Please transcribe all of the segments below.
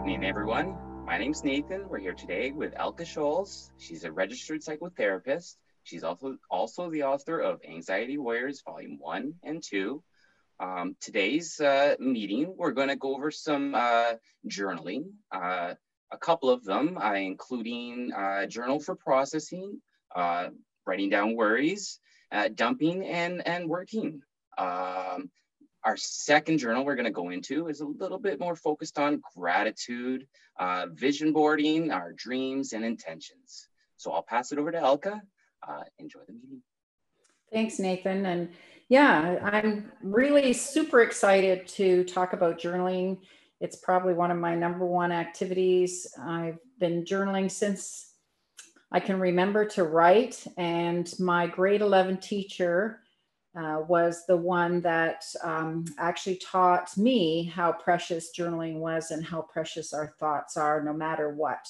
evening, everyone. My name's Nathan. We're here today with Elke Scholz. She's a registered psychotherapist. She's also the author of Anxiety Warriors Volume 1 and 2. Today's meeting, we're going to go over some journaling, a couple of them, including journal for processing, writing down worries, dumping, and working. Our second journal we're going to go into is a little bit more focused on gratitude, vision boarding, our dreams and intentions. So I'll pass it over to Elke. Enjoy the meeting. Thanks, Nathan. And yeah, I'm really super excited to talk about journaling. It's probably one of my number one activities. I've been journaling since I can remember to write, and my grade 11 teacher was the one that actually taught me how precious journaling was and how precious our thoughts are no matter what.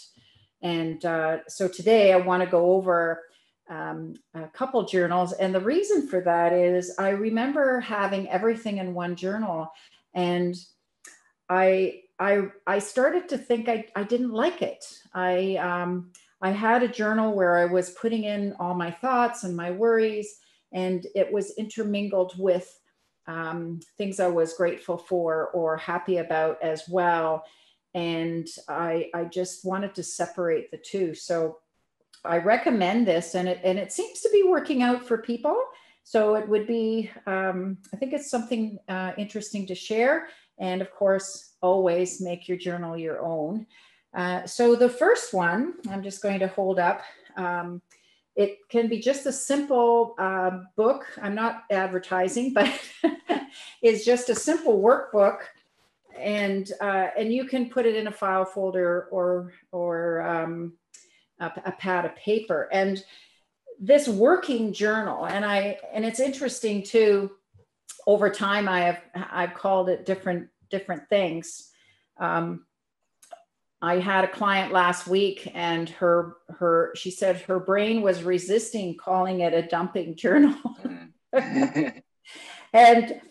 And so today I want to go over a couple journals. And the reason for that is I remember having everything in one journal, and I started to think I didn't like it. I had a journal where I was putting in all my thoughts and my worries, and it was intermingled with things I was grateful for or happy about as well. And I just wanted to separate the two. So I recommend this, and it seems to be working out for people. So it would be, I think it's something interesting to share. And of course, always make your journal your own. So the first one, I'm just going to hold up. It can be just a simple book. I'm not advertising, but it's just a simple workbook, and you can put it in a file folder or a pad of paper. And this working journal, and it's interesting too. Over time, I've called it different things. I had a client last week, and she said her brain was resisting calling it a dumping journal. And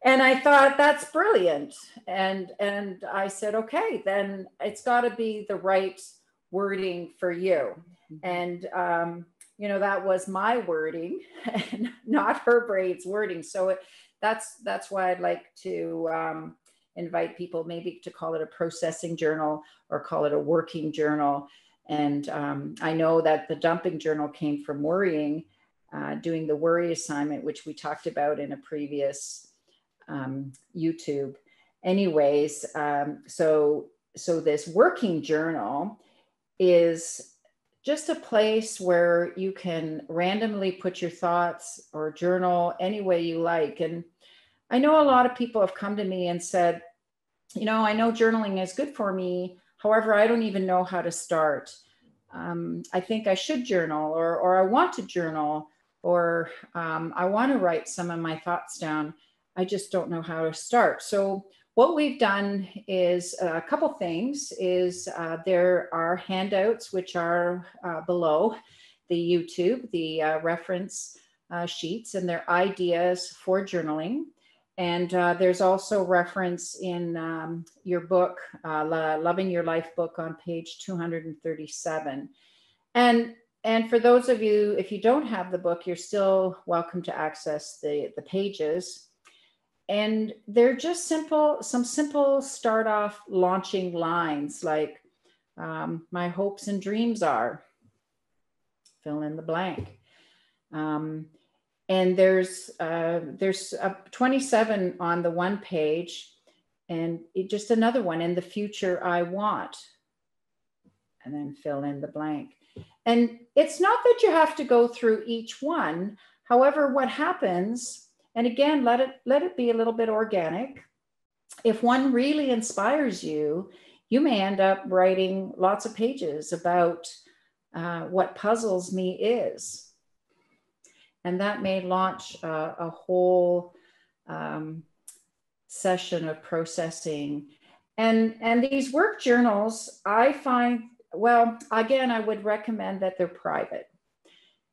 I thought, that's brilliant. And I said, okay, then it's got to be the right wording for you. And that was my wording and not her brain's wording. So that's why I'd like to invite people maybe to call it a processing journal or call it a working journal. And I know that the dumping journal came from worrying, doing the worry assignment, which we talked about in a previous YouTube. Anyways, so this working journal is just a place where you can randomly put your thoughts or journal any way you like. And I know a lot of people have come to me and said, I know journaling is good for me. However, I don't even know how to start. I think I should journal, or I want to journal, or I want to write some of my thoughts down. I just don't know how to start. So what we've done is a couple things. There are handouts, which are below the YouTube, the reference sheets, and they're ideas for journaling. And there's also reference in your book, Loving Your Life book, on page 237. And for those of you, if you don't have the book, you're still welcome to access the pages. And they're just some simple start off launching lines like, my hopes and dreams are, fill in the blank. And there's 27 on the one page, and just another one, in the future I want, and then fill in the blank. And it's not that you have to go through each one. However, what happens, and again, let it be a little bit organic. If one really inspires you, you may end up writing lots of pages about what puzzles me is. And that may launch a whole session of processing. And these work journals, I find, well, again, I would recommend that they're private.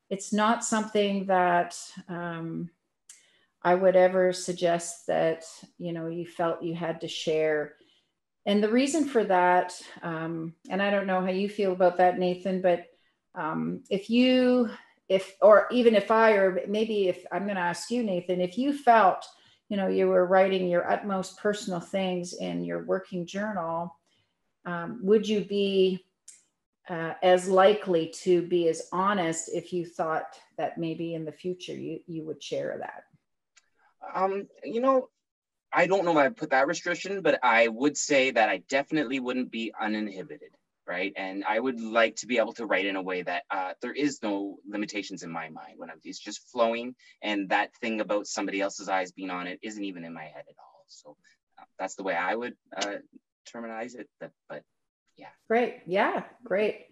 It's not something that I would ever suggest that, you felt you had to share And the reason for that, and I don't know how you feel about that, Nathan, but or even if I, or maybe if I'm going to ask you, Nathan, if you felt, you were writing your utmost personal things in your working journal, would you be as likely to be as honest if you thought that maybe in the future you would share that? I don't know if I put that restriction, but I would say that I definitely wouldn't be uninhibited, right? And I would like to be able to write in a way that there is no limitations in my mind when it's just flowing, and that thing about somebody else's eyes being on it isn't even in my head at all. So that's the way I would terminize it. But yeah. Great. Yeah, great.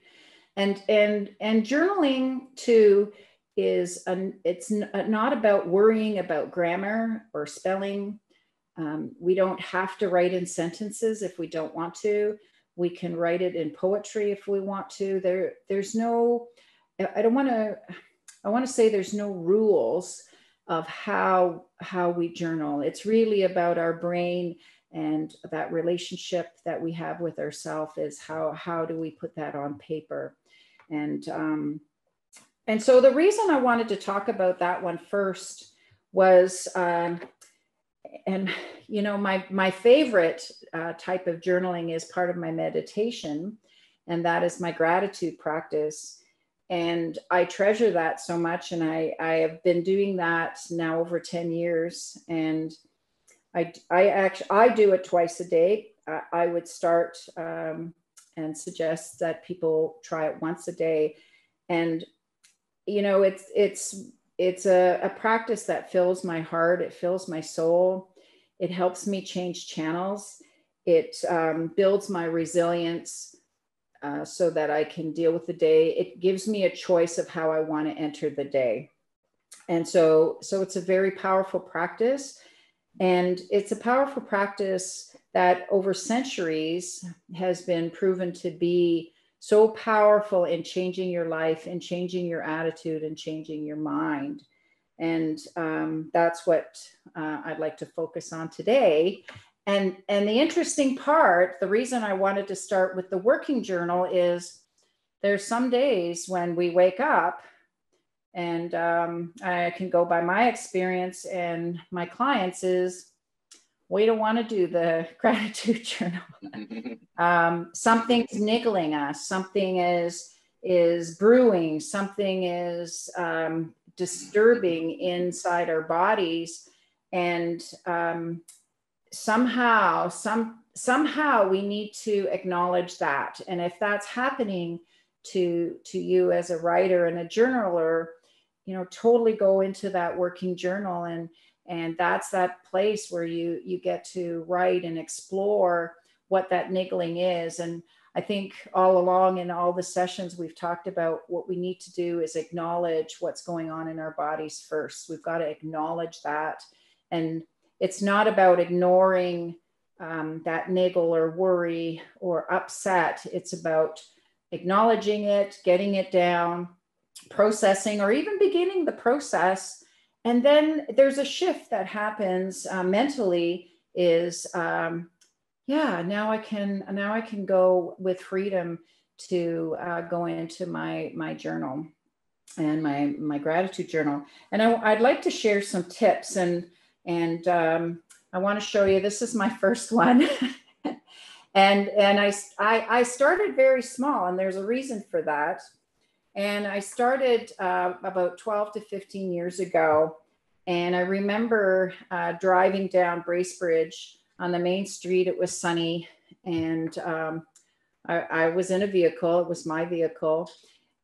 And journaling too is it's not about worrying about grammar or spelling. We don't have to write in sentences if we don't want to. We can write it in poetry if we want to. There's no, I want to say there's no rules of how we journal. It's really about our brain and that relationship that we have with ourselves is how do we put that on paper. And so the reason I wanted to talk about that one first was, and my favorite type of journaling is part of my meditation, and that is my gratitude practice. And I treasure that so much, and I have been doing that now over 10 years, and I do it twice a day. I would start and suggest that people try it once a day. And it's a practice that fills my heart. It fills my soul. It helps me change channels. It builds my resilience so that I can deal with the day. It gives me a choice of how I want to enter the day. And so it's a very powerful practice. And it's a powerful practice that over centuries has been proven to be so powerful in changing your life and changing your attitude and changing your mind. And that's what I'd like to focus on today. And the interesting part, the reason I wanted to start with the working journal is there's some days when we wake up, and I can go by my experience and my clients is, we don't want to do the gratitude journal. Something's niggling us. Something is brewing. Something is disturbing inside our bodies. And somehow we need to acknowledge that. And if that's happening to you as a writer and a journaler, totally go into that working journal, and that's that place where you get to write and explore what that niggling is. And I think all along in all the sessions we've talked about what we need to do is acknowledge what's going on in our bodies first. We've got to acknowledge that. And it's not about ignoring that niggle or worry or upset. It's about acknowledging it, getting it down, processing, or even beginning the process. And then there's a shift that happens mentally is, now I can go with freedom to go into my journal and my gratitude journal. And I'd like to share some tips, and I want to show you, this is my first one. and I started very small, and there's a reason for that. And I started about 12 to 15 years ago. And I remember driving down Bracebridge on the main street. It was sunny, and I was in a vehicle. It was my vehicle.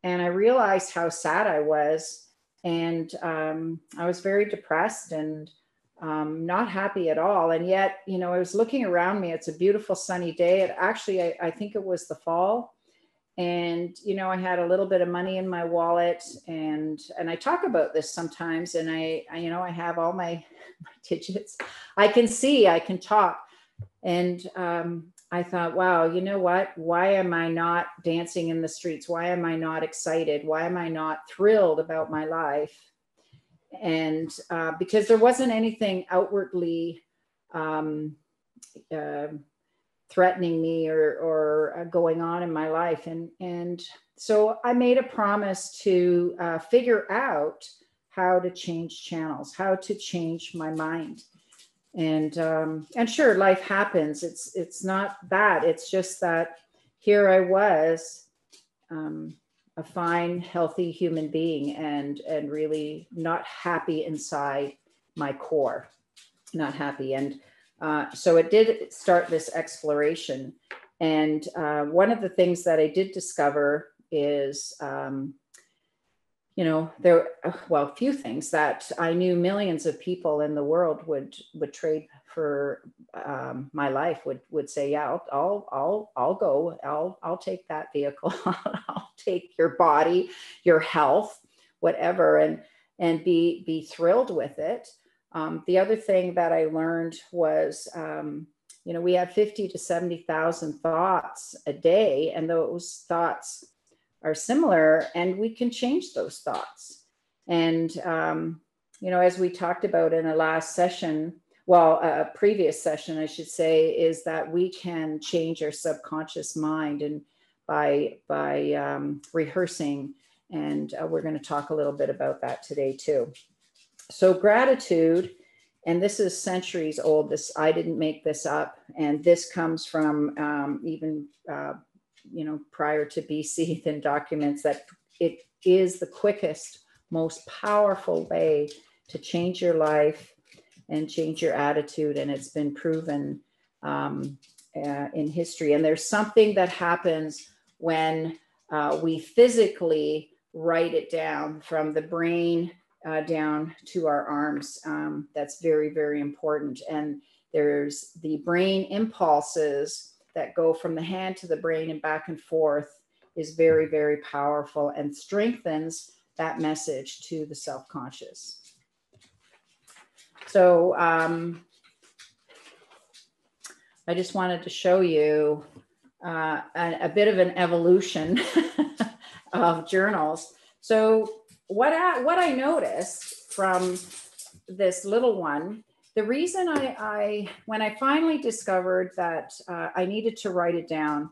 And I realized how sad I was. And I was very depressed and not happy at all. And yet, I was looking around me. It's a beautiful sunny day. I think it was the fall. And, I had a little bit of money in my wallet, and I talk about this sometimes, and I have all my digits. I can see, I can talk. And I thought, wow, you know what? Why am I not dancing in the streets? Why am I not excited? Why am I not thrilled about my life? And because there wasn't anything outwardly threatening me or going on in my life. And so I made a promise to figure out how to change channels, how to change my mind. And sure, life happens. It's not that. It's just that here I was, a fine, healthy human being, and really not happy inside my core, not happy. And so it did start this exploration. And one of the things that I did discover is, a few things that I knew millions of people in the world would trade for my life, would say, yeah, I'll go, I'll take that vehicle, I'll take your body, your health, whatever, and be thrilled with it. The other thing that I learned was, we have 50 to 70,000 thoughts a day, and those thoughts are similar, and we can change those thoughts. And, as we talked about in a last session, a previous session, I should say, is that we can change our subconscious mind, and by rehearsing. And we're going to talk a little bit about that today too. So gratitude, and this is centuries old. I didn't make this up, and this comes from even prior to BC, than documents that it is the quickest, most powerful way to change your life and change your attitude. And it's been proven in history. And there's something that happens when we physically write it down, from the brain down to our arms. That's very, very important. And there's the brain impulses that go from the hand to the brain and back and forth, is very, very powerful, and strengthens that message to the self-conscious. So I just wanted to show you a bit of an evolution of journals. So what I noticed from this little one, the reason when I finally discovered that I needed to write it down,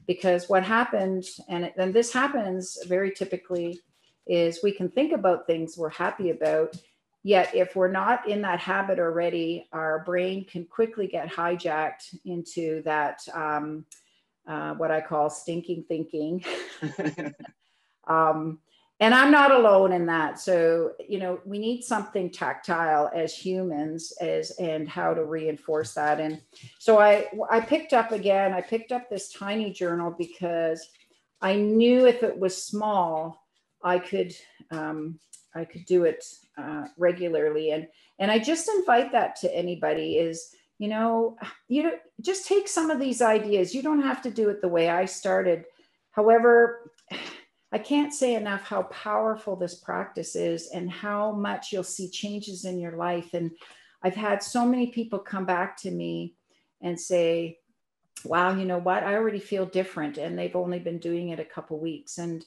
because what happened, and this happens very typically, is we can think about things we're happy about, yet if we're not in that habit already, our brain can quickly get hijacked into that, what I call stinking thinking. And I'm not alone in that. So, we need something tactile as humans, and how to reinforce that. And so I picked up this tiny journal, because I knew if it was small, I could do it regularly. And I just invite that to anybody, is, just take some of these ideas. You don't have to do it the way I started. However, I can't say enough how powerful this practice is, and how much you'll see changes in your life. And I've had so many people come back to me and say, wow, you know what? I already feel different. And they've only been doing it a couple weeks. And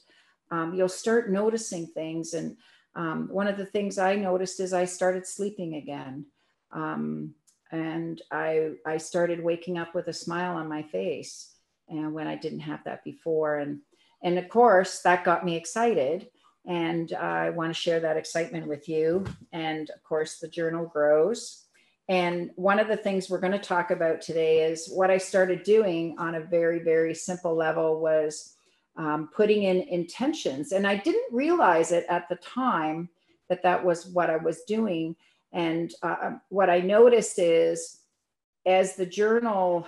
you'll start noticing things. And one of the things I noticed is I started sleeping again. And I started waking up with a smile on my face, and when I didn't have that before. And of course, that got me excited, and I want to share that excitement with you. And of course, the journal grows. And one of the things we're going to talk about today is what I started doing on a very, very simple level was putting in intentions. And I didn't realize it at the time that was what I was doing. And what I noticed is, as the journal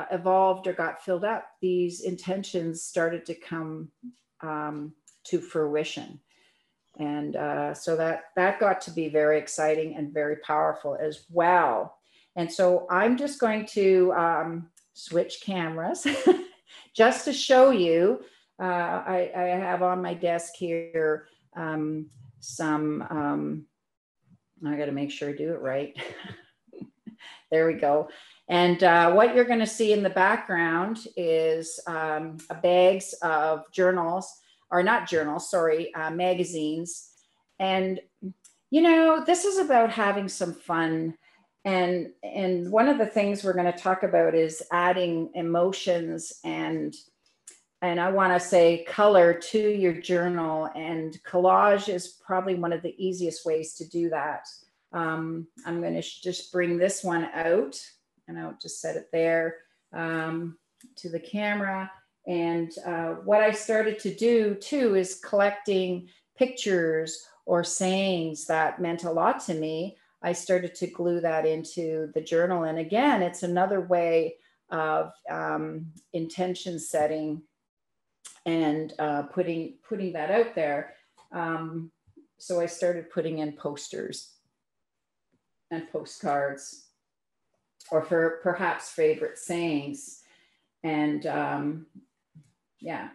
evolved or got filled up, these intentions started to come to fruition. And so that got to be very exciting and very powerful as well. And so I'm just going to switch cameras just to show you. I have on my desk here some, I got to make sure I do it right. There we go. And what you're going to see in the background is bags of journals, or not journals, sorry, magazines. And, this is about having some fun. And one of the things we're going to talk about is adding emotions and I want to say color to your journal, and collage is probably one of the easiest ways to do that. I'm going to just bring this one out, and I'll just set it there to the camera. And what I started to do too is collecting pictures or sayings that meant a lot to me. I started to glue that into the journal. And again, it's another way of intention setting and putting that out there. So I started putting in posters and postcards, or for perhaps favorite sayings, and yeah,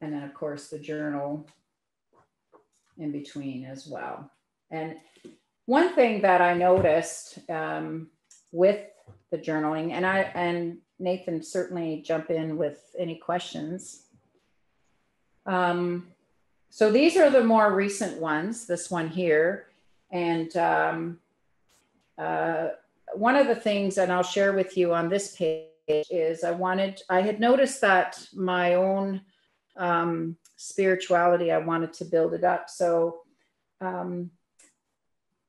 and then of course the journal in between as well. And one thing that I noticed with the journaling, and Nathan, certainly jump in with any questions. So these are the more recent ones, this one here. And one of the things, and I'll share with you on this page, is I had noticed that my own spirituality, I wanted to build it up. So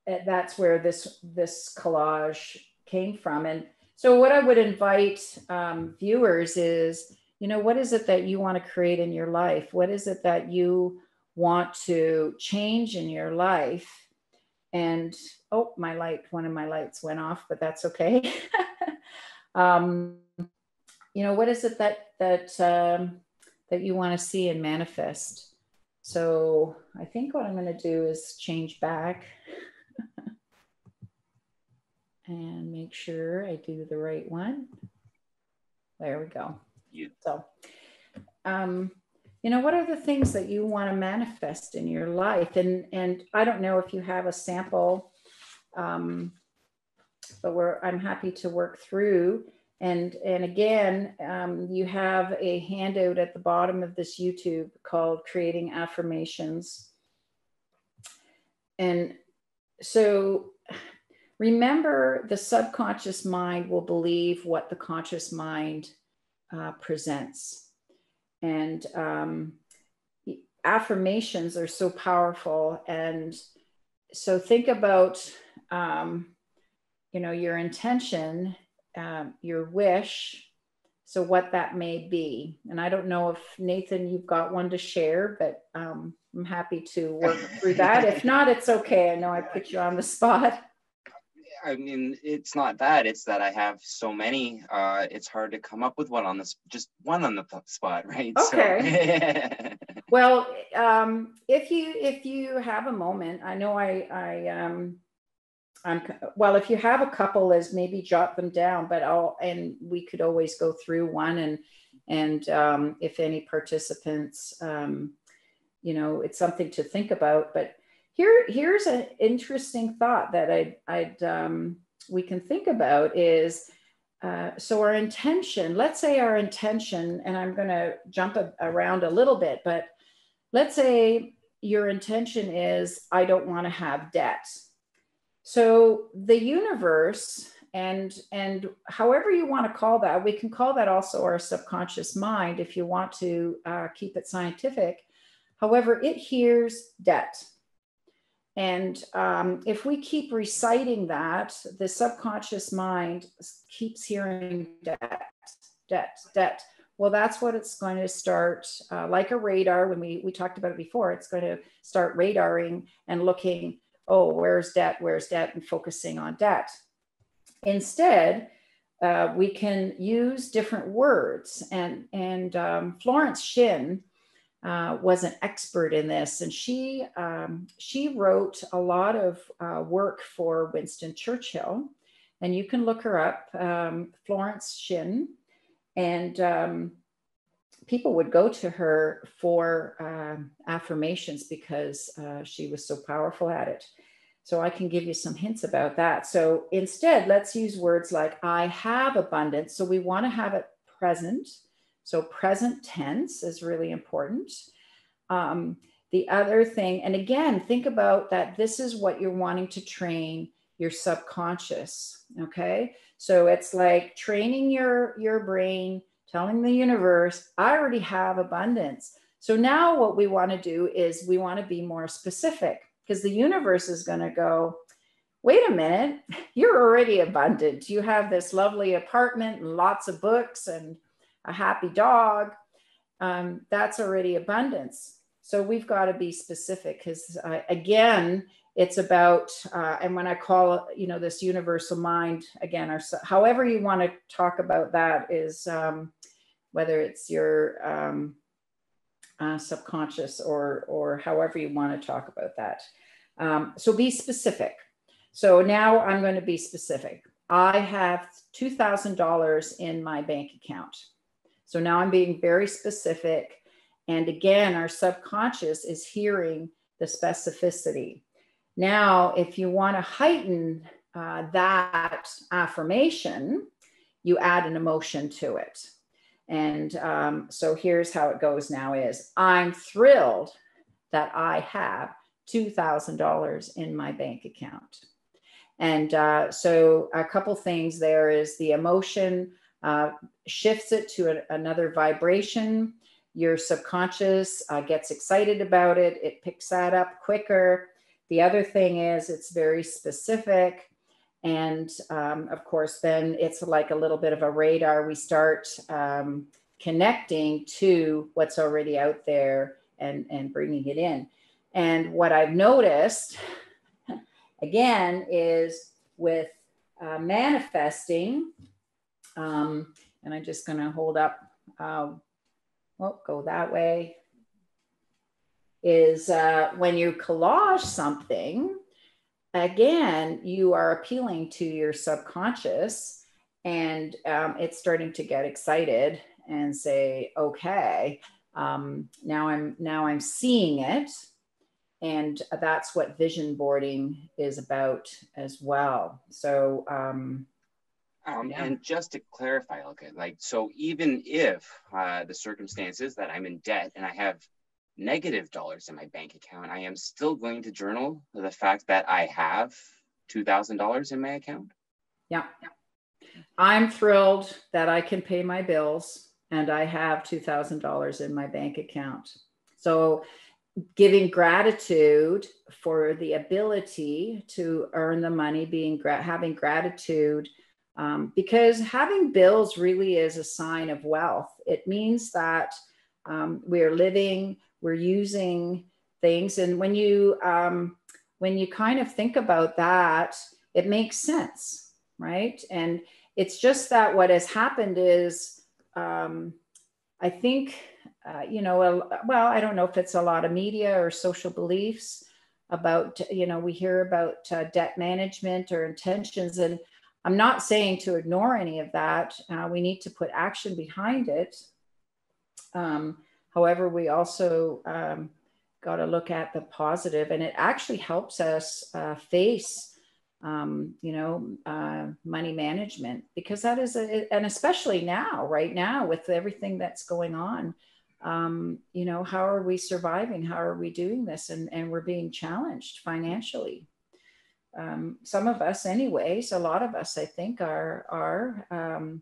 that's where this collage came from. And so what I would invite viewers is, what is it that you want to create in your life? What is it that you want to change in your life? And, oh, one of my lights went off, but that's okay. What is it that you want to see and manifest? So I think what I'm going to do is change back and make sure I do the right one. There we go. Yeah. So, what are the things that you want to manifest in your life? And I don't know if you have a sample, but I'm happy to work through. And again, you have a handout at the bottom of this YouTube called Creating Affirmations. And so remember, the subconscious mind will believe what the conscious mind presents. And affirmations are so powerful. And so think about, your intention, your wish, so what that may be. And I don't know if, Nathan, you've got one to share, but I'm happy to work through that. If not, it's okay. I know I put you on the spot. I mean, it's not that, it's that I have so many, it's hard to come up with one on just one on the spot, right? Okay. So. Well, if you have a moment, I know if you have a couple, is maybe jot them down, and we could always go through one, and if any participants, it's something to think about. But here's an interesting thought that we can think about is, so our intention, let's say our intention, and I'm going to jump around a little bit, but let's say your intention is, I don't want to have debt. So the universe, and however you want to call that, we can call that also our subconscious mind if you want to keep it scientific. However, it hears debt. And if we keep reciting that, the subconscious mind keeps hearing debt, debt, debt. Well, that's what it's going to start, like a radar. When we talked about it before, it's going to start radaring and looking, oh, where's debt, and focusing on debt. Instead, we can use different words. And Florence Shinn was an expert in this, and she wrote a lot of work for Winston Churchill, and you can look her up, Florence Shinn, and people would go to her for affirmations because she was so powerful at it. So I can give you some hints about that. So instead, let's use words like I have abundance. So we want to have it present. So present tense is really important. The other thing, and again, think about that this is what you're wanting to train your subconscious. Okay. So it's like training your brain, telling the universe, I already have abundance. So now what we want to do is we want to be more specific, because the universe is going to go, wait a minute, you're already abundant. You have this lovely apartment and lots of books and a happy dog. That's already abundance. So we've got to be specific, because again, it's about, and when I call, this universal mind, again, or however you want to talk about that is, whether it's your subconscious or however you want to talk about that. So be specific. So now I'm going to be specific. I have $2,000 in my bank account. So now I'm being very specific. And again, our subconscious is hearing the specificity. Now, if you want to heighten that affirmation, you add an emotion to it. And so here's how it goes now is, I'm thrilled that I have $2,000 in my bank account. And so a couple things there is the emotion shifts it to another vibration. Your subconscious gets excited about it. It picks that up quicker. The other thing is it's very specific. And of course, then it's like a little bit of a radar. We start connecting to what's already out there and bringing it in. And what I've noticed, again, is with manifesting, and I'm just going to hold up, go that way, is when you collage something, again, you are appealing to your subconscious, and it's starting to get excited and say, okay, now I'm seeing it. And that's what vision boarding is about as well. So, yeah. And just to clarify, okay, so even if the circumstances that I'm in debt and I have negative dollars in my bank account, I am still going to journal the fact that I have $2,000 in my account. Yeah. I'm thrilled that I can pay my bills and I have $2,000 in my bank account. So giving gratitude for the ability to earn the money, having gratitude, because having bills really is a sign of wealth. It means that we're living, we're using things. And when you kind of think about that, it makes sense, right? And it's just that what has happened is, I think, well, I don't know if it's a lot of media or social beliefs about, we hear about debt management or intentions. And I'm not saying to ignore any of that. We need to put action behind it. However, we also got to look at the positive, and it actually helps us face money management, because that is and especially now, right now, with everything that's going on, how are we surviving? How are we doing this? And we're being challenged financially. Some of us anyways, a lot of us, I think are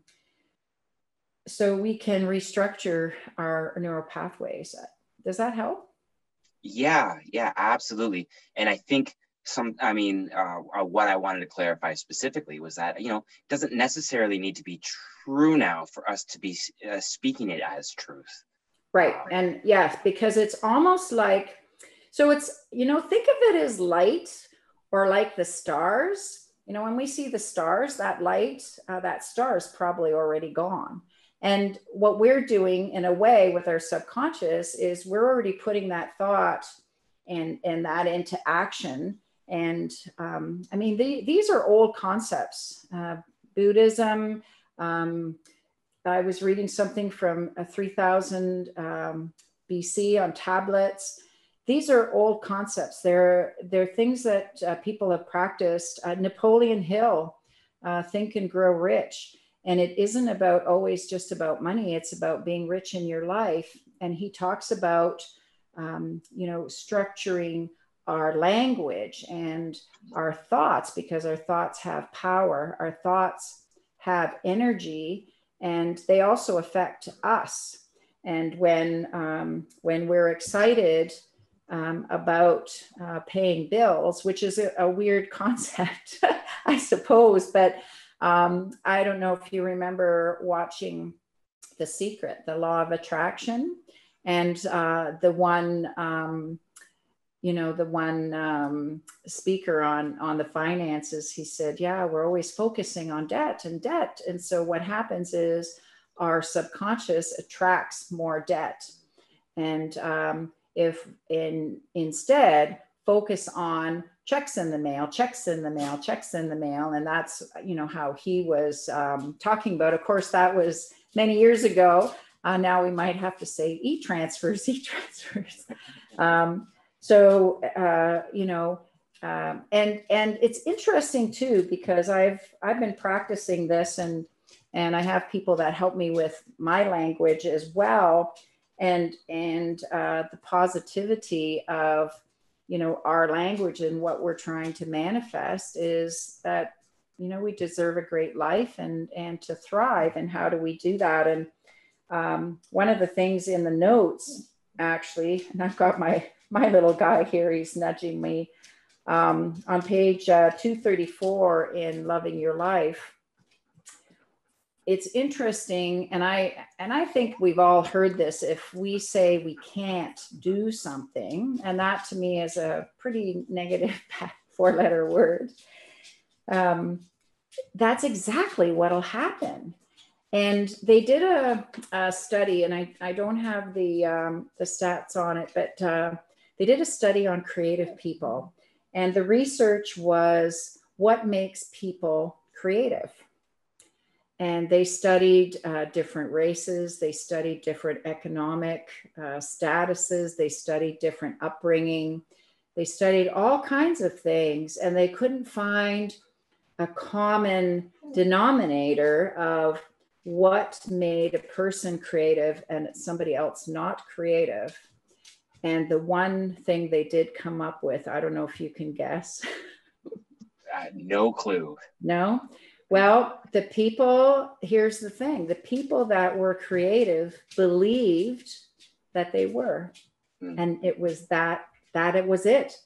so we can restructure our neural pathways. Does that help? Yeah, absolutely. And I think what I wanted to clarify specifically was that, it doesn't necessarily need to be true now for us to be speaking it as truth. Right. And yes, because it's almost like, so it's, think of it as light, or like the stars. When we see the stars, that light, that star is probably already gone. And what we're doing in a way with our subconscious is we're already putting that thought and that into action. And these are old concepts. Buddhism. I was reading something from 3000 BC on tablets. These are old concepts. They're things that people have practiced. Napoleon Hill, Think and Grow Rich. And it isn't about always just about money. It's about being rich in your life. And he talks about, structuring our language and our thoughts, because our thoughts have power, our thoughts have energy, and they also affect us. And when we're excited about paying bills, which is a weird concept, I suppose, but I don't know if you remember watching The Secret, the law of attraction, and the one speaker on the finances, he said, yeah, we're always focusing on debt and debt. And so what happens is our subconscious attracts more debt. And if instead focus on checks in the mail, checks in the mail, checks in the mail. And that's, how he was talking about. Of course, that was many years ago. Now we might have to say e-transfers, e-transfers. And it's interesting too, because I've been practicing this, and I have people that help me with my language as well. And the positivity of, our language and what we're trying to manifest is that, we deserve a great life and to thrive. And how do we do that? And one of the things in the notes, actually, and I've got my little guy here, he's nudging me, on page 234 in Loving Your Life. It's interesting, and I think we've all heard this. If we say we can't do something, and that to me is a pretty negative 4-letter word, that's exactly what'll happen. And they did a study, and I don't have the stats on it, but they did a study on creative people. And the research was what makes people creative. And they studied different races. They studied different economic statuses. They studied different upbringing. They studied all kinds of things, and they couldn't find a common denominator of what made a person creative and somebody else not creative. And the one thing they did come up with, I don't know if you can guess. No clue. No? Well, here's the thing. The people that were creative believed that they were. And it was that it was it.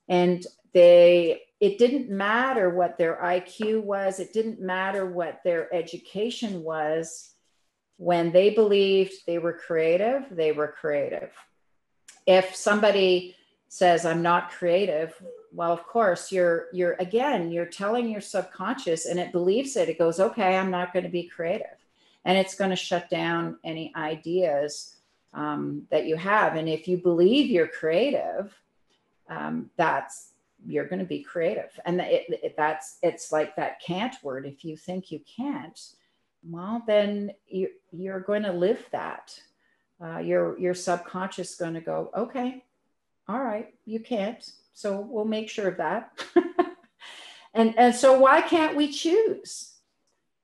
And it didn't matter what their IQ was. It didn't matter what their education was. When they believed they were creative, they were creative. If somebody says, I'm not creative, well, of course, you're telling your subconscious, and it believes it. It goes, okay, I'm not going to be creative. And it's going to shut down any ideas that you have. And if you believe you're creative, you're going to be creative. And it's like that can't word. If you think you can't, well, then you're going to live that. Your subconscious is going to go, okay, all right, you can't. So we'll make sure of that. and so why can't we choose?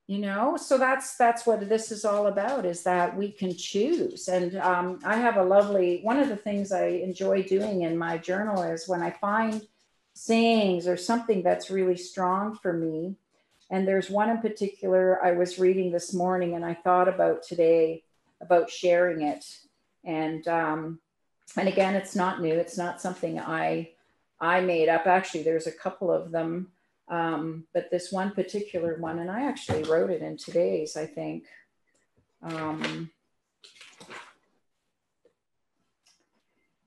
So that's what this is all about, is that we can choose. And I have one of the things I enjoy doing in my journal is when I find sayings or something that's really strong for me. And there's one in particular I was reading this morning, and I thought about today about sharing it. And again, it's not new. It's not something I made up. Actually, there's a couple of them. But this one particular one, and I actually wrote it in today's, I think.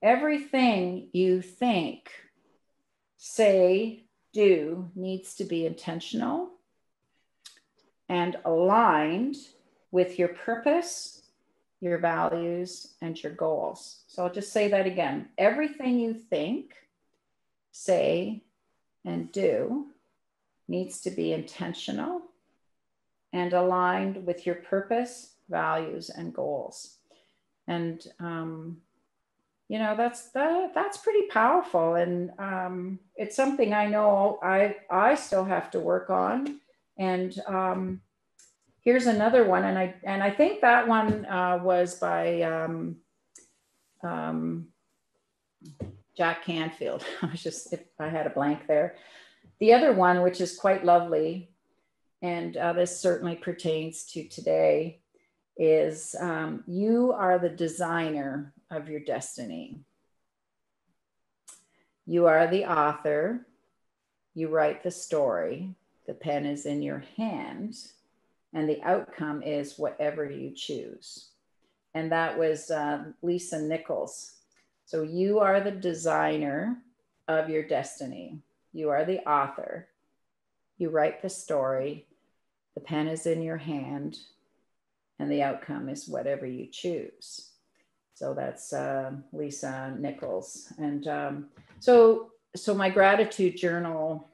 Everything you think, say, do needs to be intentional and aligned with your purpose, your values, and your goals. So I'll just say that again. Everything you think, say, and do needs to be intentional and aligned with your purpose, values, and goals. And that's pretty powerful. And it's something I know I still have to work on. And here's another one, and I think that one was by Jack Canfield. If I had a blank there. The other one, which is quite lovely, and this certainly pertains to today, is you are the designer of your destiny. You are the author. You write the story. The pen is in your hand, and the outcome is whatever you choose. And that was Lisa Nichols. So you are the designer of your destiny. You are the author. You write the story. The pen is in your hand, and the outcome is whatever you choose. So that's Lisa Nichols. And so my gratitude journal,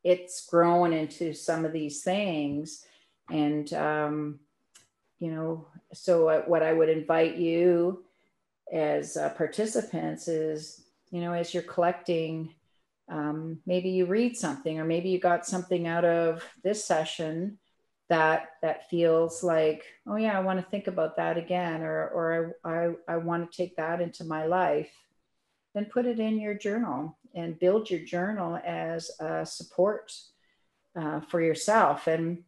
it's grown into some of these things. And, so what I would invite you as participants is, as you're collecting, maybe you read something, or maybe you got something out of this session that feels like, oh yeah, I want to think about that again, or I want to take that into my life. Then put it in your journal and build your journal as a support for yourself. And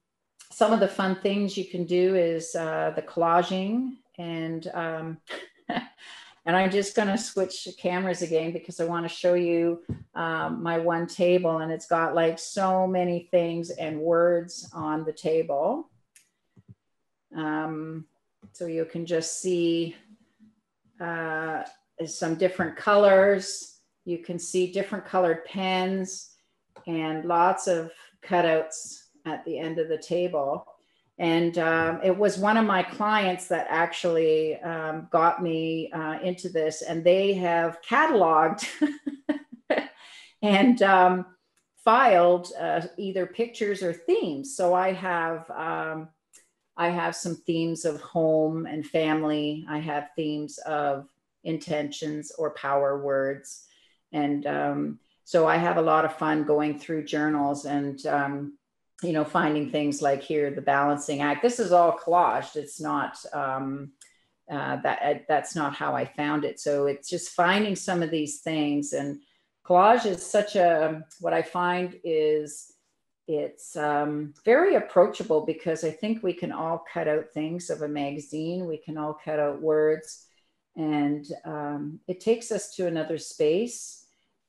some of the fun things you can do is the collaging, and and I'm just going to switch cameras again because I want to show you my one table, and it's got like so many things and words on the table. So you can just see some different colors. You can see different colored pens and lots of cutouts at the end of the table. And it was one of my clients that actually got me into this, and they have cataloged and filed either pictures or themes. So I have some themes of home and family. I have themes of intentions or power words. And so I have a lot of fun going through journals and finding things like here, the balancing act. This is all collaged. It's not that's not how I found it. So it's just finding some of these things. And collage is such what I find is it's very approachable, because I think we can all cut out things of a magazine. We can all cut out words, and it takes us to another space.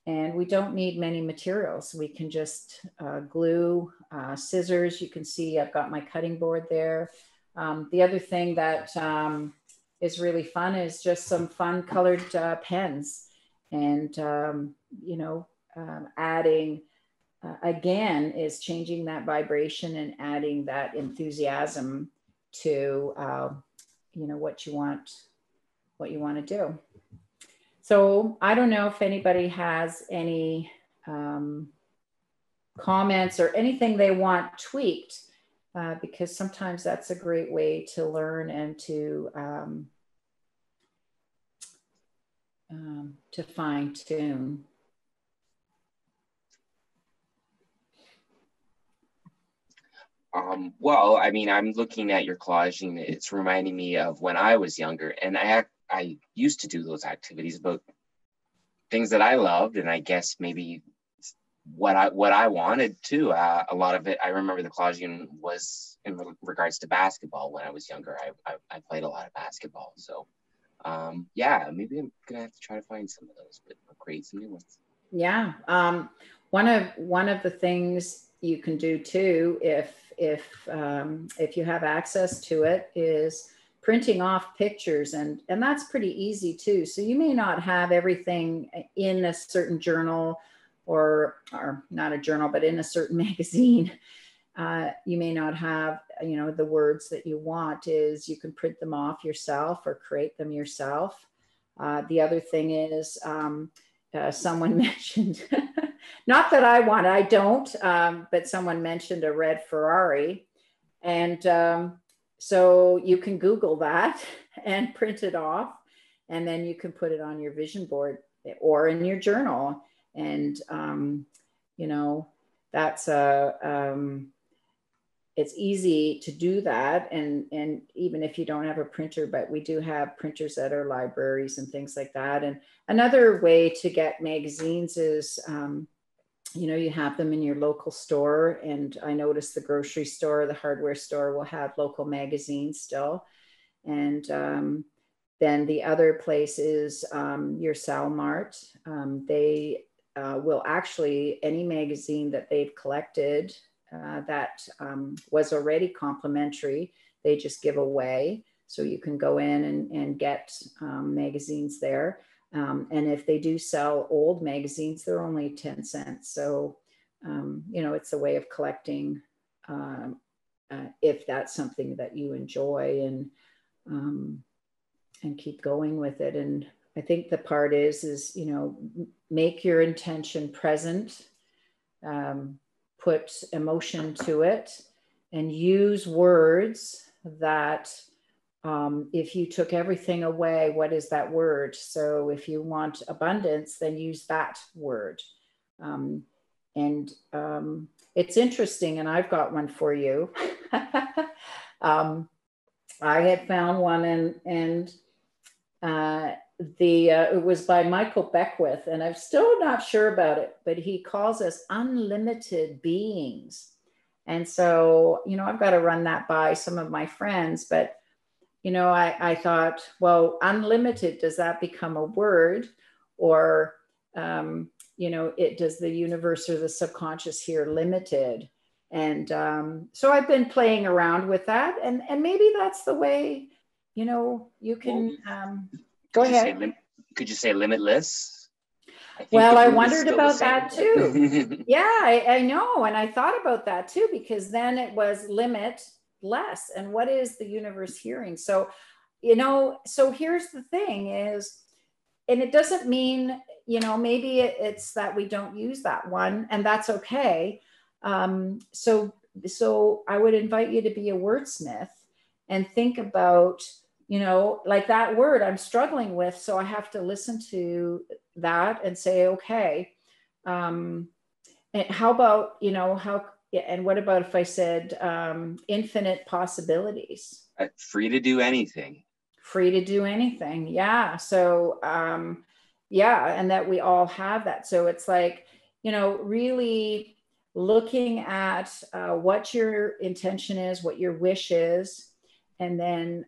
And we don't need many materials. We can just glue, scissors. You can see I've got my cutting board there. The other thing that is really fun is just some fun colored pens. And, adding, again, is changing that vibration and adding that enthusiasm to, what you want to do. So I don't know if anybody has any comments or anything they want tweaked, because sometimes that's a great way to learn and to fine tune. Well, I mean, I'm looking at your collaging. It's reminding me of when I was younger, and I used to do those activities about things that I loved, and I guess maybe what I wanted too. A lot of it, I remember the collaging was in regards to basketball. When I was younger, I played a lot of basketball. So yeah, maybe I'm gonna have to try to find some of those, but create some new ones. Yeah, one of the things you can do too, if you have access to it, is printing off pictures, and that's pretty easy too. So you may not have everything in a certain journal, or not a journal, but in a certain magazine. You may not have, the words that you want. Is you can print them off yourself or create them yourself. The other thing is, someone mentioned, not that I don't, but someone mentioned a red Ferrari. And so you can Google that and print it off, and then you can put it on your vision board or in your journal. And, that's it's easy to do that. And even if you don't have a printer, but we do have printers at our libraries and things like that. And another way to get magazines is, you have them in your local store. And I noticed the grocery store, the hardware store will have local magazines still. And then the other place is your Salmart. They will actually, any magazine that they've collected that was already complimentary, they just give away. So you can go in and get magazines there. And if they do sell old magazines, they're only 10 cents. So, it's a way of collecting if that's something that you enjoy, and keep going with it. And I think the part is, make your intention present, put emotion to it, and use words that, if you took everything away, what is that word? So if you want abundance, then use that word. It's interesting, and I've got one for you. I had found one, and it was by Michael Beckwith, and I'm still not sure about it, but he calls us unlimited beings. And so, I've got to run that by some of my friends, but I thought, well, unlimited, does that become a word? Or, does the universe or the subconscious here limited? And so I've been playing around with that. And maybe that's the way, you can go ahead. Could you say limitless? I wondered about that too. Yeah, I know. And I thought about that too, because then it was limit less. And what is the universe hearing? So, so here's the thing is, and it doesn't mean, maybe it's that we don't use that one, and that's okay. So I would invite you to be a wordsmith and think about, like that word I'm struggling with. So I have to listen to that and say, okay, and how about, and what about if I said infinite possibilities? Free to do anything. Free to do anything. Yeah. So, and that we all have that. So it's like, really looking at what your intention is, what your wish is, and then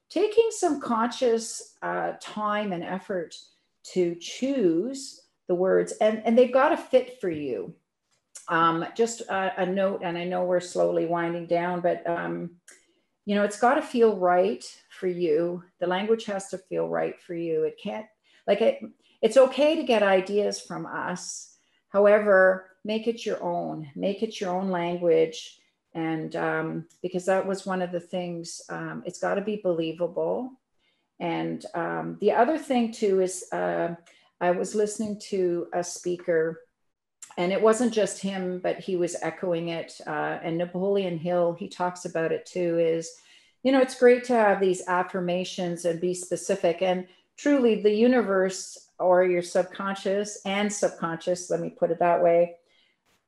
taking some conscious time and effort to choose the words, and they've got to fit for you. Just a note, and I know we're slowly winding down, but it's got to feel right for you. The language has to feel right for you. It can't, it's okay to get ideas from us. However, make it your own language. And because that was one of the things, it's got to be believable. And the other thing too is I was listening to a speaker, and it wasn't just him, but he was echoing it. And Napoleon Hill, he talks about it too, is, it's great to have these affirmations and be specific. And truly the universe, or your subconscious and subconscious, let me put it that way,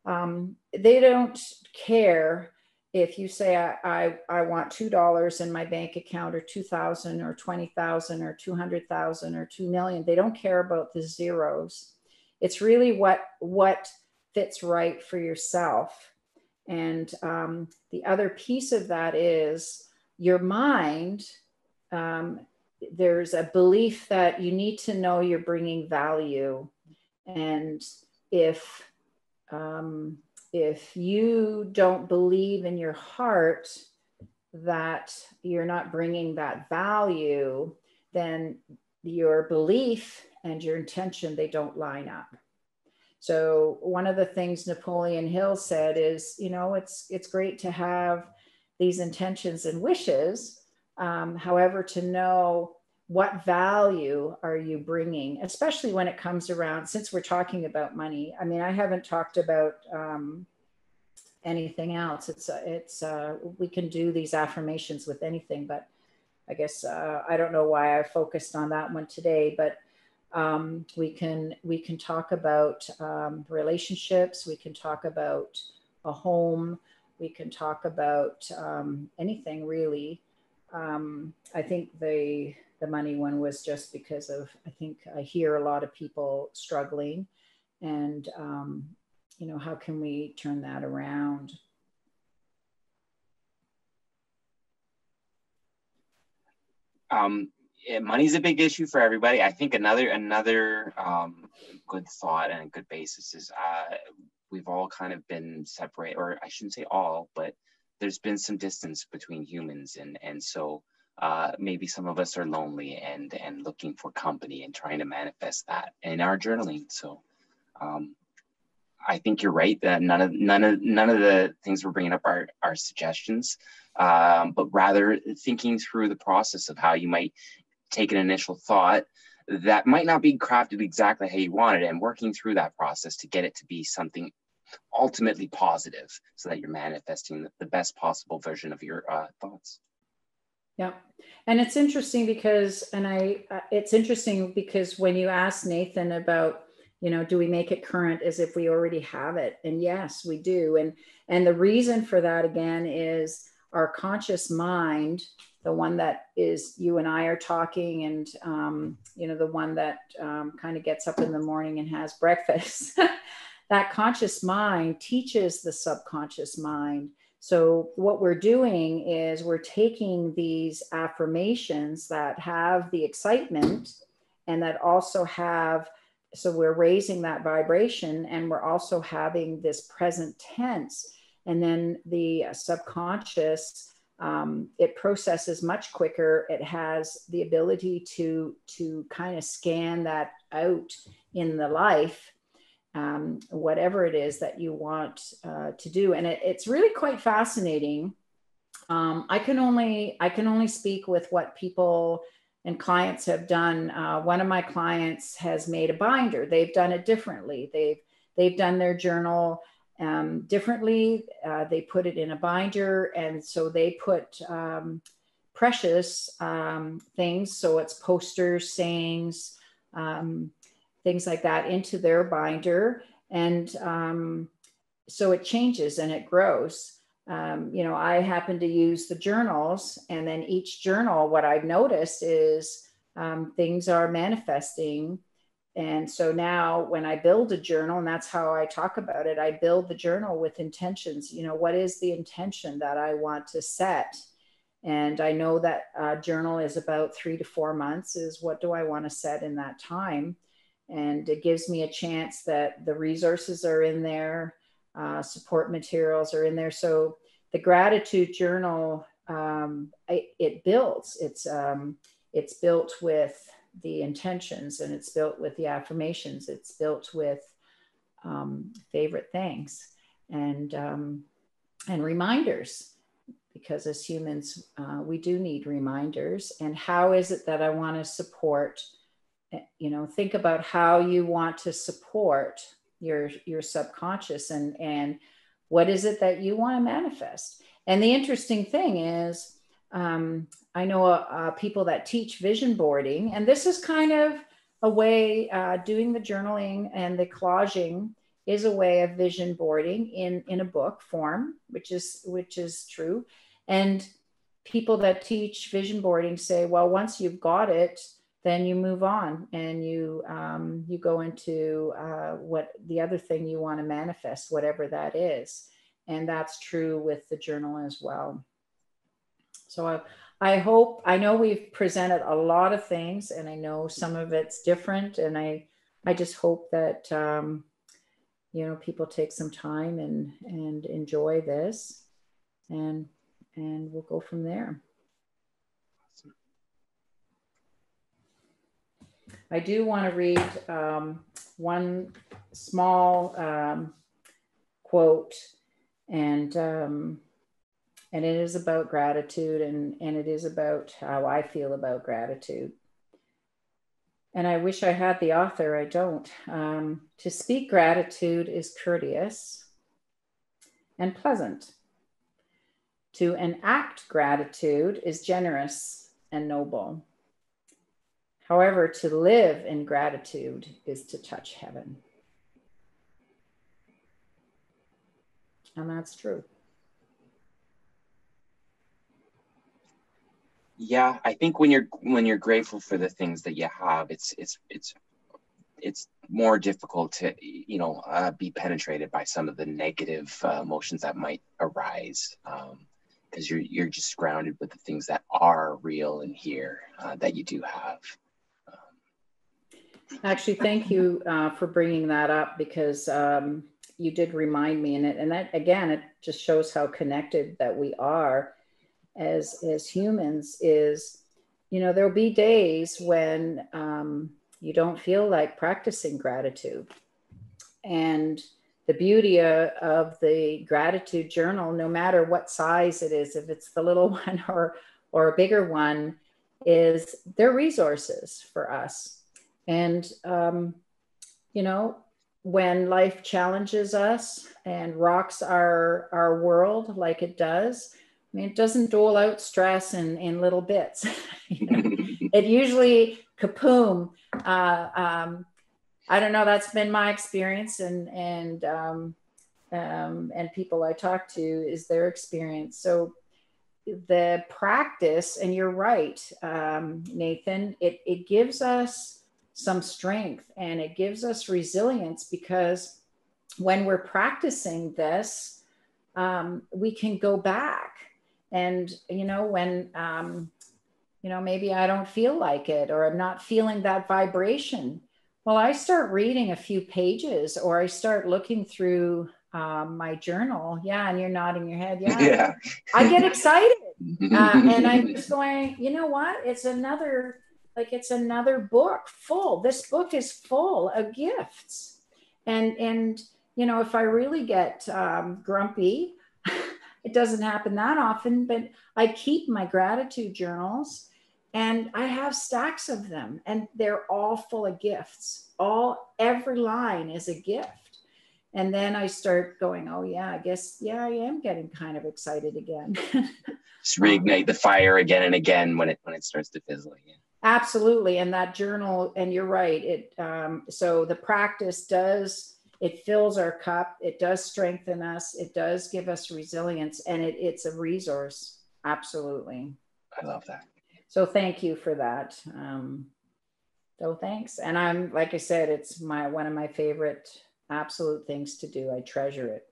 they don't care if you say, I want $2 in my bank account, or 2,000 or 20,000 or 200,000 or 2 million. They don't care about the zeros. It's really what fits right for yourself. And the other piece of that is your mind. There's a belief that you need to know you're bringing value. And if you don't believe in your heart that you're not bringing that value, then your belief and your intention, they don't line up. So one of the things Napoleon Hill said is, it's great to have these intentions and wishes. However, to know what value are you bringing, especially when it comes around, since we're talking about money. I mean, I haven't talked about anything else. It's we can do these affirmations with anything, but I guess I don't know why I focused on that one today, but we can talk about relationships. We can talk about a home. we can talk about anything really. I think the money one was just because of, I think I hear a lot of people struggling, and you know, how can we turn that around? Money's a big issue for everybody. I think another good thought and a good basis is we've all kind of been separate, or I shouldn't say all, but there's been some distance between humans, and so maybe some of us are lonely and looking for company and trying to manifest that in our journaling. So I think you're right that none of the things we're bringing up are suggestions, but rather thinking through the process of how you might take an initial thought that might not be crafted exactly how you want it, and working through that process to get it to be something ultimately positive, so that you're manifesting the best possible version of your thoughts. Yeah. And it's interesting because, it's interesting because when you ask Nathan about, you know, do we make it current as if we already have it? And yes, we do. And the reason for that, again, is our conscious mind, the one that is, you and I are talking, and, you know, the one that kind of gets up in the morning and has breakfast, that conscious mind teaches the subconscious mind. So what we're doing is we're taking these affirmations that have the excitement and that also have, so we're raising that vibration, and we're also having this present tense. And then the subconscious, it processes much quicker. It has the ability to kind of scan that out in the life, whatever it is that you want to do. And it's really quite fascinating. I can only speak with what people and clients have done. One of my clients has made a binder. They've done it differently. They've done their journal differently. They put it in a binder, and so they put precious things. So it's posters, sayings, things like that into their binder. And so it changes and it grows. You know, I happen to use the journals, and then each journal, what I've noticed is things are manifesting. And so now when I build a journal, and that's how I talk about it, I build the journal with intentions. You know, what is the intention that I want to set? And I know that journal is about 3 to 4 months, is what do I want to set in that time? And it gives me a chance that the resources are in there, support materials are in there. So the gratitude journal, it builds. It's built with the intentions, and it's built with the affirmations. It's built with favorite things and reminders, because as humans, we do need reminders. And how is it that I want to support? You know, think about how you want to support your subconscious, and what is it that you want to manifest. And the interesting thing is, I know people that teach vision boarding, and this is kind of a way, doing the journaling and the collaging is a way of vision boarding in a book form, which is true. And people that teach vision boarding say, well, once you've got it, then you move on, and you go into what the other thing you want to manifest, whatever that is. And that's true with the journal as well. So I know we've presented a lot of things, and I know some of it's different, and I just hope that you know, people take some time and enjoy this, and we'll go from there. I do want to read one small quote, and it is about gratitude, and it is about how I feel about gratitude. And I wish I had the author. I don't. To speak gratitude is courteous and pleasant. To enact gratitude is generous and noble. However, to live in gratitude is to touch heaven. And that's true. Yeah, I think when you're grateful for the things that you have, it's more difficult to be penetrated by some of the negative emotions that might arise, because you're just grounded with the things that are real and here, that you do have. Actually, thank you for bringing that up, because you did remind me, and that again, it just shows how connected that we are as humans. Is, there'll be days when you don't feel like practicing gratitude, and the beauty of the gratitude journal, no matter what size it is, if it's the little one or a bigger one, is they're resources for us. And, when life challenges us and rocks our world like it does, I mean, it doesn't dole out stress in little bits. It usually kapoom. I don't know. That's been my experience, and people I talk to is their experience. So the practice, and you're right, Nathan, it gives us some strength and it gives us resilience, because when we're practicing this, we can go back and, when, maybe I don't feel like it, or I'm not feeling that vibration. Well, I start reading a few pages, or I start looking through my journal. Yeah. And you're nodding your head. Yeah. Yeah. I get excited. And I'm just going, you know what? It's another book full. This book is full of gifts. And if I really get grumpy, it doesn't happen that often, but I keep my gratitude journals, and I have stacks of them, and they're all full of gifts. Every line is a gift. And then I start going, oh yeah, I guess, yeah, I am getting kind of excited again. Just reignite the fire again and again when it starts to fizzle again. Absolutely. And that journal, and you're right, so the practice it fills our cup, it does strengthen us, it does give us resilience, and it's a resource. Absolutely. I love that. So thank you for that. So thanks. And I'm, like I said, it's one of my favorite absolute things to do. I treasure it.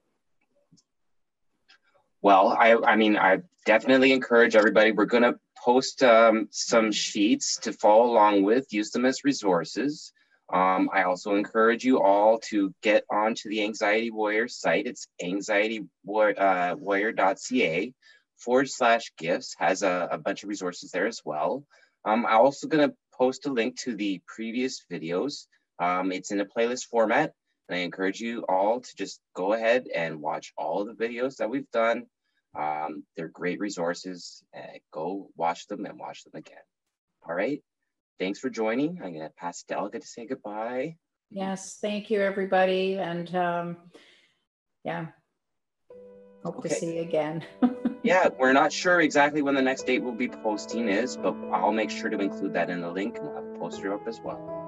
Well, I mean, I definitely encourage everybody. We're going to post some sheets to follow along with, use them as resources. I also encourage you all to get onto the Anxiety Warrior site. It's anxietywarrior.ca/gifts, has a bunch of resources there as well. I'm also going to post a link to the previous videos. It's in a playlist format. And I encourage you all to just go ahead and watch all of the videos that we've done. They're great resources. Go watch them and watch them again. All right. Thanks for joining. I'm going to pass it to Elke to say goodbye. Yes. Thank you, everybody. And yeah, hope to see you again. Yeah, we're not sure exactly when the next date we'll be posting is, but I'll make sure to include that in the link, and we'll have a poster up as well.